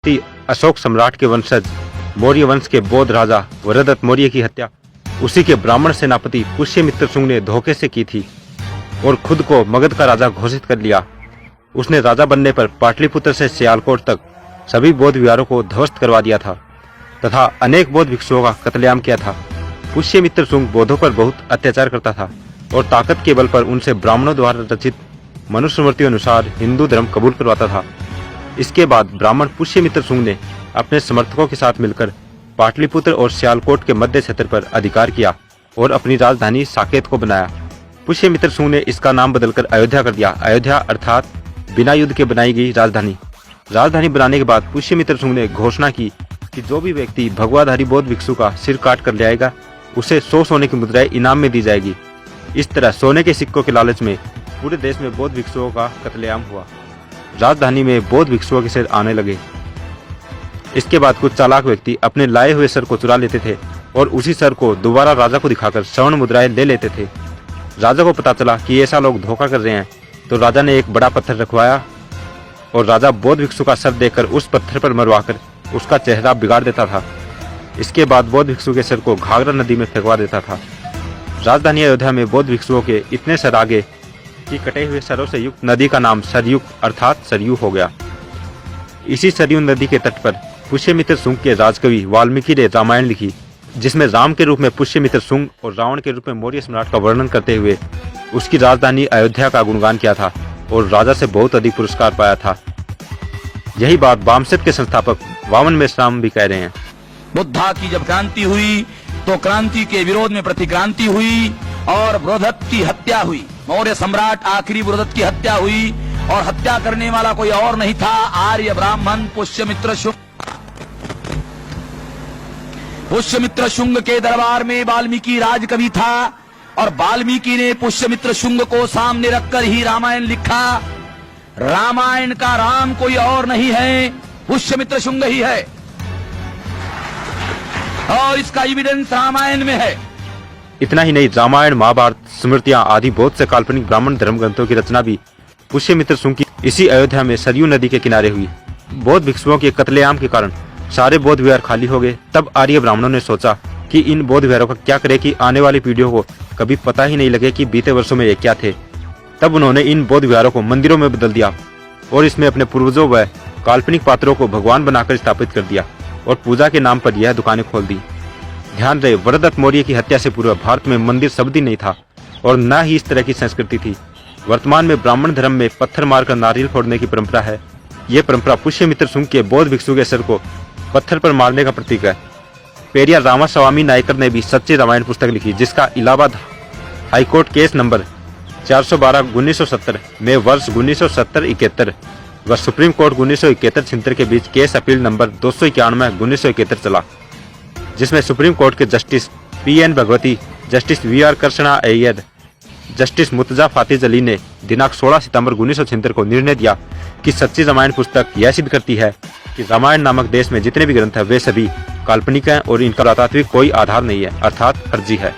अशोक सम्राट के वंशज मौर्य वंश के बौद्ध राजा वरदत्त मौर्य की हत्या उसी के ब्राह्मण सेनापति पुष्यमित्र शुंग ने धोखे से की थी और खुद को मगध का राजा घोषित कर लिया। उसने राजा बनने पर पाटलिपुत्र से सियालकोट तक सभी बौद्ध विहारों को ध्वस्त करवा दिया था तथा अनेक बौद्ध भिक्षुओं का कत्लेआम किया था। पुष्यमित्र शुंग बौद्धों पर बहुत अत्याचार करता था और ताकत के बल पर उनसे ब्राह्मणों द्वारा रचित मनुस्मृति अनुसार हिंदू धर्म कबूल करवाता था। इसके बाद ब्राह्मण पुष्यमित्र शुंग ने अपने समर्थकों के साथ मिलकर पाटलिपुत्र और सियालकोट के मध्य क्षेत्र पर अधिकार किया और अपनी राजधानी साकेत को बनाया। पुष्यमित्र शुंग ने इसका नाम बदलकर अयोध्या कर दिया। अयोध्या अर्थात बिना युद्ध के बनाई गई राजधानी। राजधानी बनाने के बाद पुष्यमित्र शुंग ने घोषणा की कि जो भी व्यक्ति भगवाधारी बौद्ध भिक्षु का सिर काट कर ले आएगा उसे 100 सोने की मुद्राएं इनाम में दी जाएगी। इस तरह सोने के सिक्कों के लालच में पूरे देश में बौद्ध भिक्षुओं का कत्लेआम हुआ। राजधानी में बौद्ध भिक्षुओं के सिर आने लगे। इसके बाद कुछ चालाक व्यक्ति अपने लाए हुए सर को चुरा लेते थे और उसी सर को दोबारा राजा को दिखाकर स्वर्ण मुद्राएं ले लेते थे। राजा को पता चला कि ऐसा लोग धोखा कर रहे हैं तो राजा ने एक बड़ा पत्थर रखवाया और राजा बौद्ध भिक्षु का सर देकर उस पत्थर पर मरवाकर उसका चेहरा बिगाड़ देता था। इसके बाद बौद्ध भिक्षु के सर को घाघरा नदी में फेंकवा देता था। राजधानी अयोध्या में बौद्ध भिक्षुओं के इतने सर आगे कि कटे हुए सरों से युक्त नदी का नाम सरयुग अर्थात सरयू हो गया। इसी सरयू नदी के तट पर पुष्यमित्र शुंग के राजकवि वाल्मीकि ने रामायण लिखी, जिसमें राम के रूप में पुष्यमित्र शुंग और रावण के रूप में मौर्य सम्राट का वर्णन करते हुए उसकी राजधानी अयोध्या का गुणगान किया था और राजा से बहुत अधिक पुरस्कार पाया था। यही बात वामसेट के संस्थापक वामन मेश्राम भी कह रहे हैं। बुद्धा की जब क्रांति हुई तो क्रांति के विरोध में प्रतिक्रांति हुई और बृहदत्त की हत्या हुई। मौर्य सम्राट आखिरी बृहदत्त की हत्या हुई और हत्या करने वाला कोई और नहीं था, आर्य ब्राह्मण पुष्यमित्र शुंग। पुष्यमित्र शुंग के दरबार में वाल्मीकि राजकवि था और वाल्मीकि ने पुष्यमित्र शुंग को सामने रखकर ही रामायण लिखा। रामायण का राम कोई और नहीं है, पुष्यमित्र शुंग ही है और इसका एविडेंस रामायण में है। इतना ही नहीं, रामायण महाभारत स्मृतियां आदि बहुत से काल्पनिक ब्राह्मण धर्म ग्रंथों की रचना भी पुष्यमित्र शुंग की इसी अयोध्या में सरयू नदी के किनारे हुई। बौद्ध भिक्षुओं के कत्लेआम के कारण सारे बौद्ध विहार खाली हो गए। तब आर्य ब्राह्मणों ने सोचा कि इन बौद्ध विहारों का क्या करे कि आने वाली पीढ़ियों को कभी पता ही नहीं लगे कि बीते वर्षों में ये क्या थे। तब उन्होंने इन बौद्ध विहारों को मंदिरों में बदल दिया और इसमें अपने पूर्वजों व काल्पनिक पात्रों को भगवान बनाकर स्थापित कर दिया और पूजा के नाम पर यह दुकानें खोल दी। ध्यान रहे, वरदत्त मौर्य की हत्या से पूर्व भारत में मंदिर शब्द ही नहीं था और न ही इस तरह की संस्कृति थी। वर्तमान में ब्राह्मण धर्म में पत्थर मारकर नारियल फोड़ने की परंपरा है। ये परंपरा पुष्यमित्र शुंग के बौद्ध भिक्षु के सर को पत्थर पर मारने का प्रतीक है। पेरियार रामास्वामी नायकर ने भी सच्ची रामायण पुस्तक लिखी, जिसका इलाहाबाद हाईकोर्ट केस नंबर 412/1970 में वर्ष 1970-71 व सुप्रीम कोर्ट 1971-76 के बीच केस अपील नंबर 291/1971 चला, जिसमें सुप्रीम कोर्ट के justice PN Bhagwati, justice VR Krishna Iyer, justice Murtaza फातिज अली ने दिनांक 16 सितंबर 1976 को निर्णय दिया कि सच्ची रामायण पुस्तक यह सिद्ध करती है कि रामायण नामक देश में जितने भी ग्रंथ हैं वे सभी काल्पनिक हैं और इनका पुरातात्विक कोई आधार नहीं है, अर्थात फर्जी है।